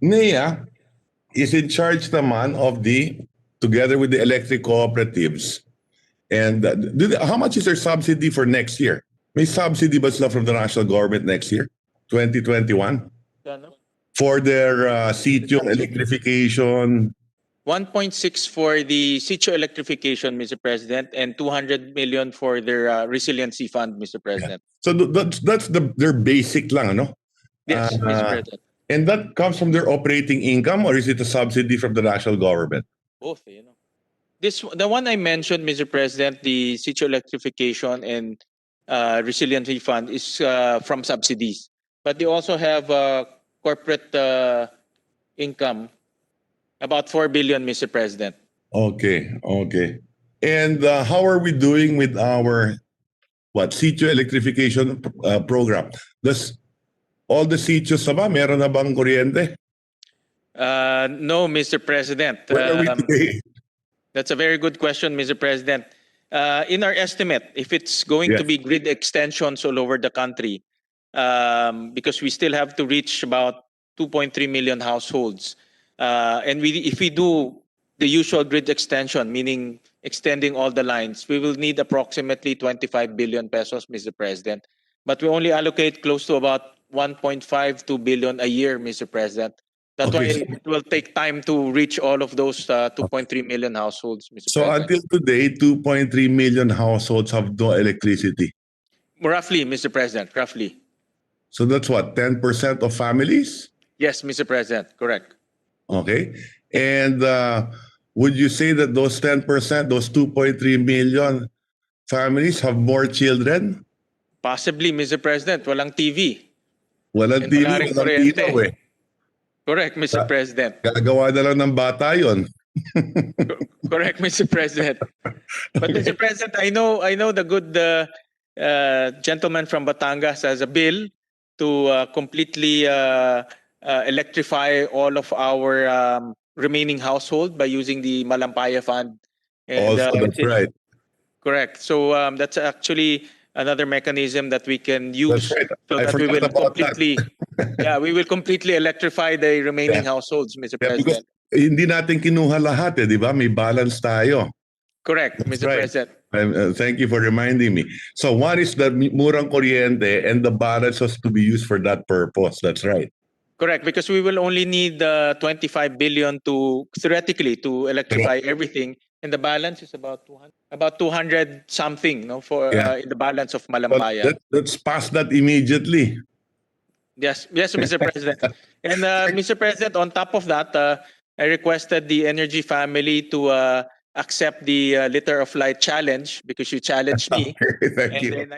NEA is in charge naman of together with the electric cooperatives. And how much is their subsidy for next year? May subsidy ba sila from the national government next year, 2021? For their Sitio Electrification? 1.6 for the Sitio Electrification, Mr. President, and 200 million for their resiliency fund, Mr. President. So that's their basic lang, ano? Yes, Mr. President. And that comes from their operating income, or is it a subsidy from the national government? Both, the one I mentioned, Mr. President, the Sitio Electrification and resiliency fund is from subsidies, but they also have corporate income, about 4 billion, Mr. President. Okay. And how are we doing with our Sitio Electrification program? Does all the sitios ba meron na bang kuryente? No, Mr. President. Where are we today? That's a very good question, Mr. President. In our estimate, if it's going to be grid extensions all over the country, because we still have to reach about 2.3 million households, and if we do the usual grid extension, meaning extending all the lines, we will need approximately 25 billion pesos, Mr. President. But we only allocate close to about 1.52 billion a year, Mr. President. That's why it will take time to reach all of those 2.3 million households, Mr. So President. until today, 2.3 million households have no electricity. Roughly, Mr. President, roughly. So that's what, 10% of families? Yes, Mr. President, correct. Okay. And would you say that those 10%, those 2.3 million families have more children? Possibly, Mr. President. Walang TV. Walang TV, walang ilaw eh. Correct, Mr. President. Gagawa na lang ng bata yun. Correct, Mr. President. But Mr. President, I know the good gentleman from Batangas has a bill to completely electrify all of our remaining household by using the Malampaya Fund. And, also, that's right. Correct. So that's actually another mechanism that we can use, right. so that we will completely, we will completely electrify the remaining households, Mr. President. Because hindi natin kinuha lahat, di ba? May balance tayo. Correct, that's Mr. President. Thank you for reminding me. So one is the murang kuryente, and the balance was to be used for that purpose. That's right. Correct, because we will only need 25 billion theoretically to electrify everything, and the balance is about 200 something, for in the balance of Malampaya. Let's pass that immediately. Yes, Mr. President. And Mr. President, on top of that, I requested the Energy family to accept the Litter of Light challenge, because you challenged me. Thank you. Then